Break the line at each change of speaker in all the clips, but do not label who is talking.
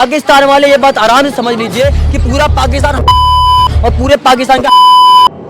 पाकिस्तान वाले ये बात आराम से समझ लीजिए कि पूरा पाकिस्तान और पूरे पाकिस्तान का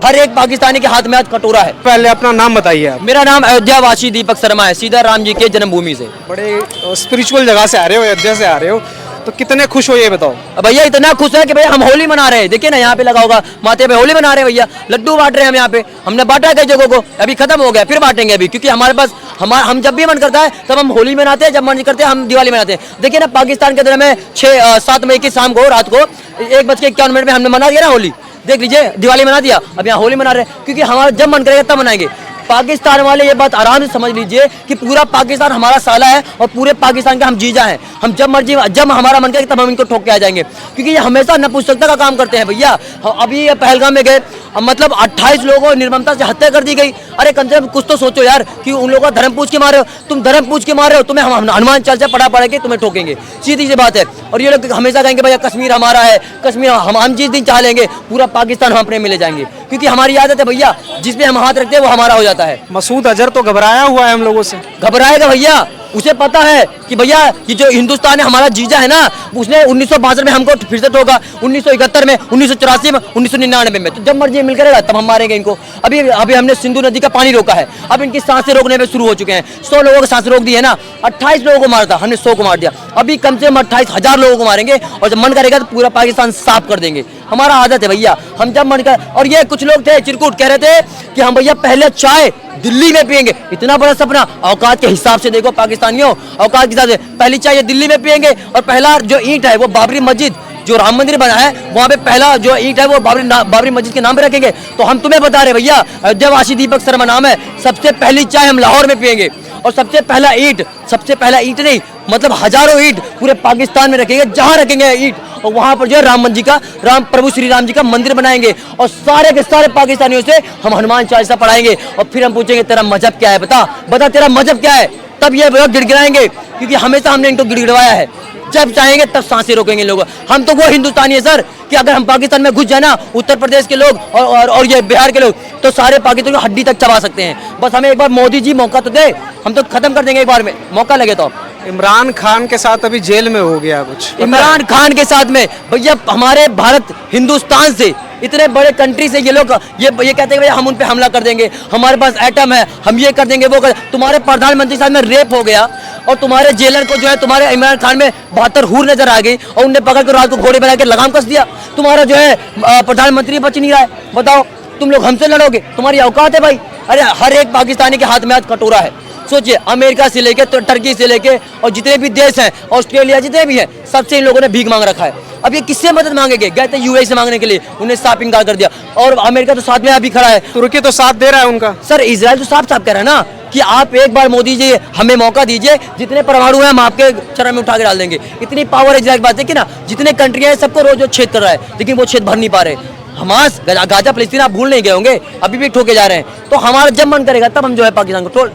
हर एक पाकिस्तानी के हाथ में आज कटोरा है।
पहले अपना नाम बताइए आप।
मेरा नाम अयोध्या वासी दीपक शर्मा है, सीधा राम जी के जन्मभूमि से।
बड़े स्पिरिचुअल जगह से आ रहे हो, अयोध्या से आ रहे हो, तो कितने खुश हो ये बताओ।
भैया इतना खुश है कि भैया हम होली मना रहे हैं। देखिए ना यहाँ पे लगा होगा माथे पे होली मना रहे हैं भैया, लड्डू बांट रहे हैं हम यहाँ पे। हमने बांटा कई जगहों को, अभी खत्म हो गया, फिर बांटेंगे अभी, क्योंकि हमारे पास हम जब भी मन करता है तब हम होली मनाते हैं, जब मन करते हैं हम दिवाली मनाते हैं। देखिए ना पाकिस्तान के अंदर में 7 मई की शाम को रात को 1:51 में हमने मना दिया ना होली। देख लीजिए दिवाली मना दिया, अब यहाँ होली मना रहे हैं, क्योंकि हमारा जब मन करेगा तब मनाएंगे। पाकिस्तान वाले ये बात आराम से समझ लीजिए कि पूरा पाकिस्तान हमारा साला है और पूरे पाकिस्तान के हम जीजा हैं। हम जब मर्जी जब हमारा मन करे तब हम इनको ठोक के आ जाएंगे, क्योंकि ये हमेशा नपुंसकता का काम करते हैं भैया। अभी ये पहलगाम में गए, मतलब 28 लोगों को निर्ममता से हत्या कर दी गई। अरे कम से कम कुछ तो सोचो यार कि उन लोगों का धर्म पूछ के मारे हो, तुम धर्म पूछ के मारे हो, तुम्हें हम हनुमान चालीसा पढ़ा के तुम्हें ठोकेंगे, सीधी सी बात है। और ये लोग हमेशा कहेंगे भैया कश्मीर हमारा है, कश्मीर हम जिस दिन चाह लेंगे पूरा पाकिस्तान हम अपने में ले जाएंगे, क्योंकि हमारी आदत है भैया, जिसमें हम हाथ रखते हैं वो हमारा हो जाता है।
मसूद अजहर तो घबराया हुआ है हम लोगों से।
घबराएगा भैया, उसे पता है कि भैया ये जो हिंदुस्तान है हमारा जीजा है ना, उसने 1962 में हमको फिर से ठोका, 1971 में, 1984 में, 1999 में। तो जब मर्जी मिल करेगा तब हम मारेंगे इनको। अभी हमने सिंधु नदी का पानी रोका है, अब इनकी सांसें रोकने में शुरू हो चुके हैं। 100 लोगों की सांसें रोक दी है ना, 28 लोगों को मारा था, हमने 100 को मार दिया। अभी कम से कम 28,000 लोगों को मारेंगे और जब मन करेगा तो पूरा पाकिस्तान साफ कर देंगे। हमारा आदत है भैया, हम जब मन कर। और ये कुछ लोग थे चिरकुट कह रहे थे कि हम भैया पहले चाय दिल्ली में पियेंगे, इतना बड़ा सपना। औकात के हिसाब से देखो पाकिस्तानियों, औकात के हिसाब से पहली चाय दिल्ली में पियेंगे और पहला जो ईंट है वो बाबरी मस्जिद जो राम मंदिर बना है वहाँ पे पहला जो ईंट है वो बाबरी मस्जिद के नाम पे रखेंगे। तो हम तुम्हें बता रहे भैया, अयोध्या वासी दीपक शर्मा नाम है, सबसे पहली चाय हम लाहौर में पियेंगे और सबसे पहला ईंट नहीं मतलब हजारों ईंट पूरे पाकिस्तान में रखेंगे, जहाँ रखेंगे ईंट और वहाँ पर जो है राम प्रभु श्री राम जी का मंदिर बनाएंगे और सारे के सारे पाकिस्तानियों से हम हनुमान चालीसा पढ़ाएंगे और फिर हम पूछेंगे तेरा मजहब क्या है, बता तेरा मजहब क्या है। तब ये गिड़गिड़ाएंगे, क्योंकि हमेशा हमने इनको गिड़गिड़वाया है। जब चाहेंगे तब सांसें रोकेंगे लोग। हम तो वो हिंदुस्तानी है सर कि अगर हम पाकिस्तान में घुस जाए ना, उत्तर प्रदेश के लोग और ये बिहार के लोग, तो सारे पाकिस्तान को हड्डी तक चबा सकते हैं। बस हमें एक बार मोदी जी मौका तो दे, हम तो खत्म कर देंगे एक बार में, मौका लगे तो।
इमरान खान के साथ अभी जेल में हो गया कुछ।
इमरान खान के साथ में भैया हमारे भारत हिंदुस्तान से इतने बड़े कंट्री से ये लोग ये कहते हैं भैया हम उन पे हमला कर देंगे, हमारे पास एटम है, हम ये कर देंगे वो कर। तुम्हारे प्रधानमंत्री के साथ में रेप हो गया और तुम्हारे जेलर को जो है तुम्हारे इमरान खान में 72 हूर नजर आ गई और उनने पकड़ कर रात को घोड़े बना के लगाम कस दिया। तुम्हारा जो है प्रधानमंत्री बच नहीं रहा है, बताओ तुम लोग हमसे लड़ोगे, तुम्हारी औकात है भाई। अरे हर एक पाकिस्तानी के हाथ में आज कटोरा है। सोचिए अमेरिका से लेके तो टर्की से लेके और जितने भी देश हैं, ऑस्ट्रेलिया जितने भी हैं, सबसे इन लोगों ने भीख मांग रखा है। अब ये किससे मदद मांगेंगे? गए थे यूएई से मांगने के लिए, उन्हें साफ इनकार कर दिया और अमेरिका तो साथ में अभी खड़ा है।
तुर्की तो साथ दे रहा है उनका।
सर इजराइल तो साफ कह रहा है ना कि आप एक बार मोदी जी हमें मौका दीजिए, जितने परमाणु हैं हम आपके चरण में उठा के डाल देंगे। इतनी पावर है इजराइल की बात है कि ना, जितने कंट्री है सबको रोज छेद कर रहा है, लेकिन वो छेद भर नहीं पा रहे। हमास गाजा फलस्तीन आप भूल नहीं गए होंगे, अभी भी ठोके जा रहे हैं। तो हमारा जब मन करेगा तब हम जो है पाकिस्तान को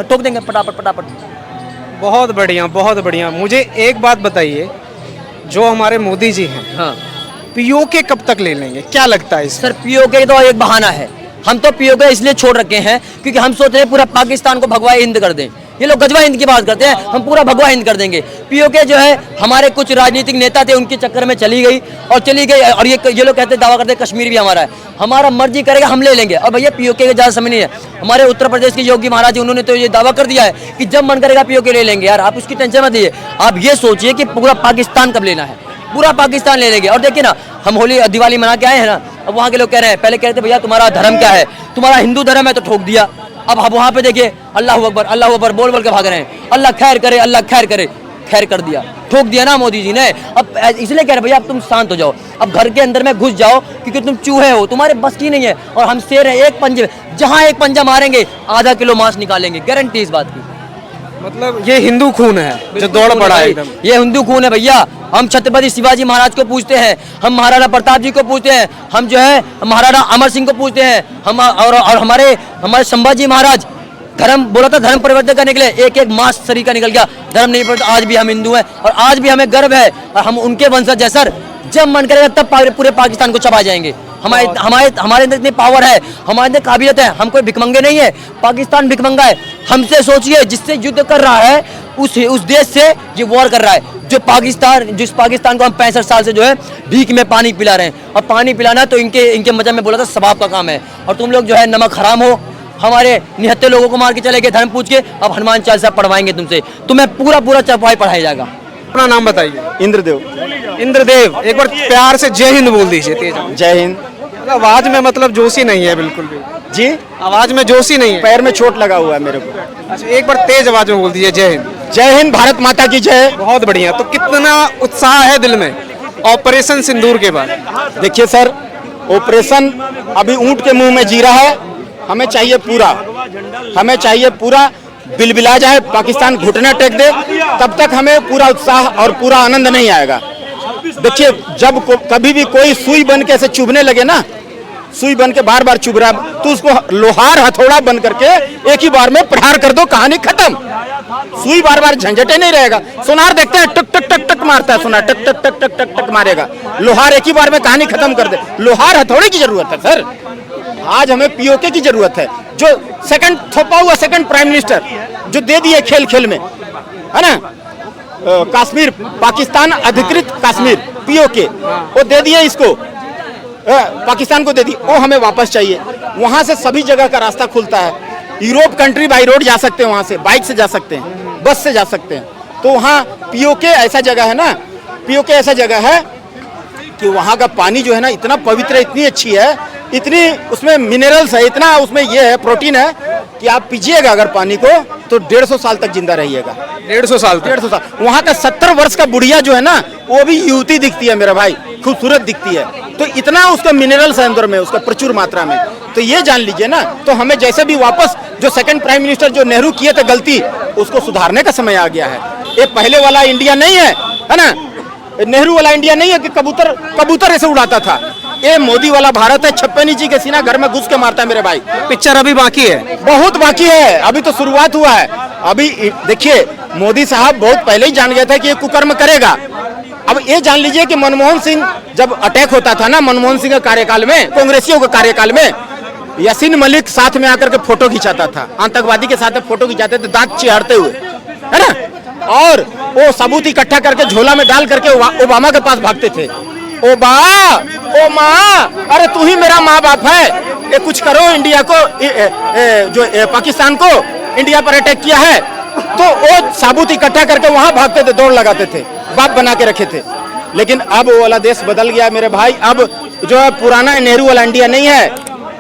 ठोक देंगे फटाफट।
बहुत बढ़िया। मुझे एक बात बताइए, जो हमारे मोदी जी हैं,
हाँ
पीओके कब तक ले लेंगे, क्या लगता है?
सर पीओके तो एक बहाना है। हम तो पीओके इसलिए छोड़ रखे हैं क्योंकि हम सोच रहे हैं पूरा पाकिस्तान को भगवा हिंद कर दें। ये लोग गजवा हिंद की बात करते हैं, हम पूरा भगवा हिंद कर देंगे। पीओके जो है हमारे कुछ राजनीतिक नेता थे, उनके चक्कर में चली गई और ये लोग कहते दावा करते कश्मीर भी हमारा है। हमारा मर्जी करेगा हम ले लेंगे। और भैया पीओके का ज़्यादा समय नहीं है। हमारे उत्तर प्रदेश के योगी महाराज जी उन्होंने तो ये दावा कर दिया है कि जब मन करेगा पीओके ले लेंगे। यार आप उसकी टेंशन मत लीजिए, आप ये सोचिए कि पूरा पाकिस्तान कब लेना है, पूरा पाकिस्तान ले लेंगे। और देखिए ना हम होली दिवाली मना के आए हैं ना, अब वहाँ के लोग कह रहे हैं, पहले कह रहे थे भैया तुम्हारा धर्म क्या है, तुम्हारा हिंदू धर्म है, तो ठोक दिया। अब वहाँ पे देखिए अल्लाह अकबर बोल के भाग रहे हैं, अल्लाह खैर करे, खैर कर दिया, ठोक दिया ना मोदी जी ने। अब इसलिए कह रहे भैया अब तुम शांत हो जाओ, अब घर के अंदर में घुस जाओ, क्योंकि तुम चूहे हो, तुम्हारे बस की नहीं है। और हम शेर हैं, एक पंजे जहाँ एक पंजा मारेंगे आधा किलो मांस निकालेंगे, गारंटी इस बात की।
मतलब ये हिंदू खून है जो दौड़ पड़ा है एकदम।
ये हिंदू खून है भैया। हम छत्रपति शिवाजी महाराज को पूछते हैं, हम महाराणा प्रताप जी को पूछते हैं, हम जो है महाराणा अमर सिंह को पूछते हैं, हम और हमारे संभाजी महाराज धर्म बोला था, धर्म परिवर्तन करने के लिए एक मास शरीर का निकल गया, धर्म नहीं पड़ता। आज भी हम हिंदू हैं और आज भी हमें गर्व है और हम उनके वंशज है सर। जब मन करेगा तब पूरे पाकिस्तान को चबा जाएंगे। हमारे अंदर इतनी पावर है, हमारे अंदर काबिलियत है, हम कोई भिखमंगे नहीं है। पाकिस्तान भिखमंगा है, हमसे सोचिए, जिससे युद्ध कर रहा है उस देश से ये वॉर कर रहा है, जिस पाकिस्तान को हम 65 साल से जो है भीख में पानी पिला रहे हैं। और पानी पिलाना तो इनके मजहब में बोला था सवाब का काम है, और तुम लोग जो है नमक हराम हो, हमारे निहत्ते लोगों को मार के चले गए धर्म पूछ के, अब हनुमान चालीसा पढ़वाएंगे तुमसे, तुम्हें पूरा चौपाई पढ़ाया जाएगा।
अपना नाम बताइए।
इंद्रदेव।
इंद्रदेव, एक बार प्यार से जय हिंद बोल दीजिए तेज।
जय हिंद।
आवाज में मतलब जोश ही नहीं है बिल्कुल भी।
जी,
आवाज में जोश ही नहीं है।
पैर में चोट लगा हुआ है मेरे को।
अच्छा, एक बार तेज आवाज में बोल दीजिए जय हिंद।
जय हिंद, भारत माता की जय।
बहुत बढ़िया। तो कितना उत्साह है दिल में ऑपरेशन सिंदूर के बाद?
देखिए सर, ऑपरेशन अभी ऊंट के मुंह में जी रहा है, हमें चाहिए पूरा बिलबिला जाए, पाकिस्तान घुटना टेक दे, तब तक हमें पूरा उत्साह और पूरा आनंद नहीं आएगा। देखिए, जब कभी भी कोई सुई बन के ऐसे चुभने लगे ना, सुई बन के बार बार चुभ रहा, तो उसको लोहार हथौड़ा बन करके एक ही बार में प्रहार कर दो, कहानी खत्म। सुई बार बार झंझटे नहीं रहेगा। सोनार देखते हैं, टक टक टक टक मारता है सोनार, टक टक टक टक टक टक मारेगा। लोहार एक ही बार में कहानी खत्म कर दे। लोहार हथौड़े की जरूरत है सर। आज हमें पीओके की जरूरत है, जो सेकंड थोपा हुआ सेकंड प्राइम मिनिस्टर जो दे दिए खेल खेल में, है ना, कश्मीर, पाकिस्तान अधिकृत कश्मीर पीओके, वो दे दिए इसको, पाकिस्तान को दे दी, वो हमें वापस चाहिए। वहां से सभी जगह का रास्ता खुलता है। यूरोप कंट्री बाई रोड जा सकते हैं, वहां से बाइक से जा सकते हैं, बस से जा सकते हैं। तो वहाँ पीओके ऐसा जगह है ना, पीओके ऐसा जगह है कि वहाँ का पानी जो है ना इतना पवित्र है, इतनी अच्छी है, इतनी उसमें मिनरल्स है, इतना उसमें ये है, प्रोटीन है कि आप पीजिएगा अगर पानी को तो 150 साल तक जिंदा रहिएगा।
150 साल?
150 साल। वहाँ का 70 वर्ष का बुढ़िया जो है ना, वो भी युवती दिखती है मेरा भाई, खूबसूरत दिखती है। तो इतना उसका मिनरल्स है अंदर में, उसका प्रचुर मात्रा में। तो ये जान लीजिए ना, तो हमें जैसे भी वापस जो सेकंड प्राइम मिनिस्टर जो नेहरू किए थे गलती, उसको सुधारने का समय आ गया है। ये पहले वाला इंडिया नहीं है ना, नेहरू वाला इंडिया नहीं है कि कबूतर ऐसे उड़ाता था। ये मोदी वाला भारत है, छप्पन इंची के सीना घर में घुस के मारता है मेरे भाई।
पिक्चर अभी बाकी है,
बहुत बाकी है, अभी तो शुरुआत हुआ है। अभी देखिए, मोदी साहब बहुत पहले ही जान गया था कि ये कुकर्म करेगा। अब ये जान लीजिए कि मनमोहन सिंह जब अटैक होता था ना, मनमोहन सिंह के कार्यकाल में, कांग्रेसियों के कार्यकाल में, यासीन मलिक साथ में आकर के फोटो खिंचाता था, आतंकवादी के साथ फोटो खिंचाते थे दांत चिहारते हुए, है ना, और वो सबूत इकट्ठा करके झोला में डाल करके ओबामा के पास भागते थे। ओ माँ, अरे तू ही मेरा माँ बाप है, ये कुछ करो, इंडिया को पाकिस्तान को इंडिया पर अटैक किया है। तो वो सबूत इकट्ठा करके वहां भागते थे, दौड़ लगाते थे, बाप बना के रखे थे। लेकिन अब वो वाला देश बदल गया मेरे भाई। अब जो है पुराना नेहरू वाला इंडिया नहीं है।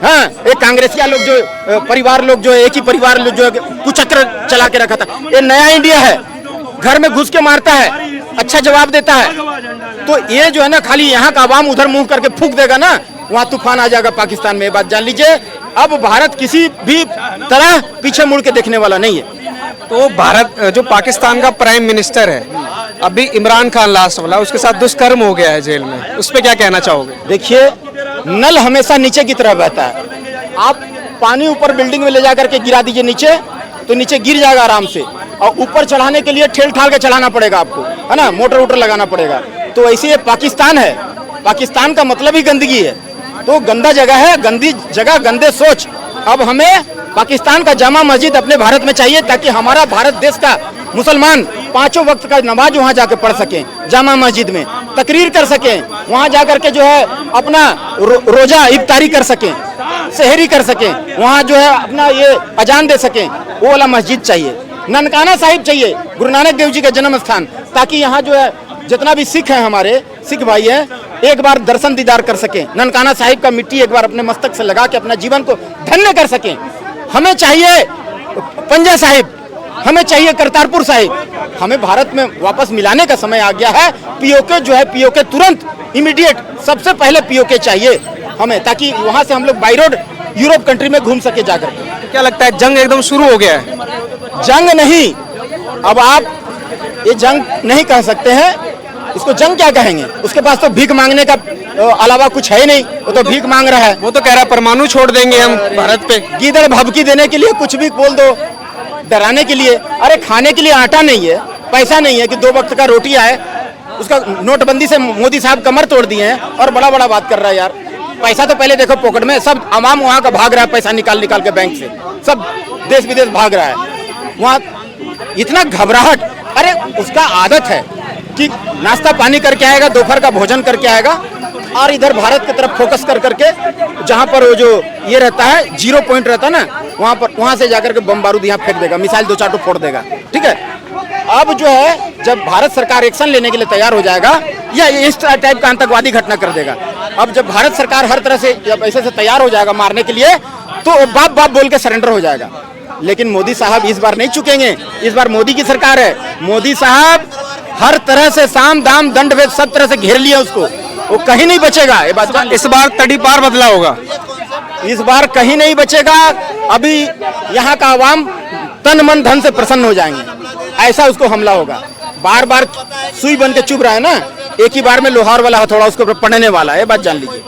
हाँ, एक कांग्रेसिया लोग जो परिवार लोग जो एक ही परिवार लोग जो कुचक्र चला के रखा था, ये नया इंडिया है। घर में घुस के मारता है, अच्छा जवाब देता है। तो ये जो है ना, खाली यहाँ का आवाम उधर मुंह करके फूंक देगा ना, वहाँ तूफान आ जाएगा पाकिस्तान में। ये बात जान लीजिए। अब भारत किसी भी तरह पीछे मुड़ के देखने वाला नहीं है।
तो भारत जो पाकिस्तान का प्राइम मिनिस्टर है अभी, इमरान खान लास्ट वाला, उसके साथ दुष्कर्म हो गया है जेल में, उस पर क्या कहना चाहोगे?
देखिए, नल हमेशा नीचे की तरफ बहता है। आप पानी ऊपर बिल्डिंग में ले जा करके गिरा दीजिए नीचे, तो नीचे गिर जाएगा आराम से, और ऊपर चढ़ाने के लिए ठेल ठाल के चढ़ाना पड़ेगा आपको, है ना, मोटर वोटर लगाना पड़ेगा। तो ऐसे ये पाकिस्तान है, पाकिस्तान का मतलब ही गंदगी है। तो गंदा जगह है, गंदी जगह, गंदे सोच। अब हमें पाकिस्तान का जामा मस्जिद अपने भारत में चाहिए, ताकि हमारा भारत देश का मुसलमान 5 वक्त का नमाज वहाँ जाके पढ़ सकें, जामा मस्जिद में तकरीर कर सकें, वहाँ जाकर के जो है अपना रोजा इफ्तारी कर सकें, सहरी कर सकें, वहाँ जो है अपना ये अजान दे सकें। वो वाला मस्जिद चाहिए। ननकाना साहिब चाहिए, गुरु नानक देव जी का जन्म स्थान, ताकि यहाँ जो है जितना भी सिख हैं, हमारे सिख भाई हैं, एक बार दर्शन दीदार कर सकें, ननकाना साहिब का मिट्टी एक बार अपने मस्तक से लगा के अपना जीवन को धन्य कर सकें। हमें चाहिए पंजा साहिब, हमें चाहिए करतारपुर साहिब। हमें भारत में वापस मिलाने का समय आ गया है। पीओके जो है, पीओके तुरंत इमीडिएट सबसे पहले पीओके चाहिए हमें, ताकि वहाँ से हम लोग बाई रोड यूरोप कंट्री में घूम सके जाकर।
क्या लगता है जंग एकदम शुरू हो गया है?
जंग नहीं, अब आप ये जंग नहीं कह सकते हैं, इसको जंग क्या कहेंगे? उसके पास तो भीख मांगने का अलावा कुछ है नहीं, वो तो भीख मांग रहा है।
वो तो कह रहा है परमाणु छोड़ देंगे हम भारत पे।
गीदड़ भभकी देने के लिए कुछ भी बोल दो, डराने के लिए। अरे खाने के लिए आटा नहीं है, पैसा नहीं है कि 2 वक्त का रोटी आए। उसका नोटबंदी से मोदी साहब कमर तोड़ दिए हैं और बड़ा बड़ा बात कर रहा है यार। पैसा तो पहले देखो पॉकेट में, सब आवाम वहाँ का भाग रहा है, पैसा निकाल निकाल के बैंक से, सब देश विदेश भाग रहा है। वहाँ इतना घबराहट, अरे उसका आदत है कि नाश्ता पानी करके आएगा, दोपहर का भोजन करके आएगा और इधर भारत की तरफ फोकस कर करके जहाँ पर वो जो ये रहता है 0 पॉइंट रहता है ना, वहाँ से जाकर के बम बारूद यहाँ फेंक देगा, मिसाइल 2-4 तो फोड़ देगा। ठीक है, अब जो है जब भारत सरकार एक्शन लेने के लिए तैयार हो जाएगा या इस टाइप का आतंकवादी घटना कर देगा, अब जब भारत सरकार हर तरह से जब ऐसे से तैयार हो जाएगा मारने के लिए, तो बाप बाप बोल के सरेंडर हो जाएगा। लेकिन मोदी साहब इस बार नहीं चुकेंगे, इस बार मोदी की सरकार है। मोदी साहब हर तरह से साम दाम दंड भेद सब तरह से घेर लिया उसको, वो कहीं नहीं बचेगा। ये बात
इस बार तड़ीपार बदला होगा,
इस बार कहीं नहीं बचेगा। अभी यहाँ का आवाम तन मन धन से प्रसन्न हो जाएंगे, ऐसा उसको हमला होगा। बार बार सुई बन के चुभ रहा है ना, एक ही बार में लोहार वाला हथौड़ा उसको पड़ने वाला है, ये बात जान लीजिए।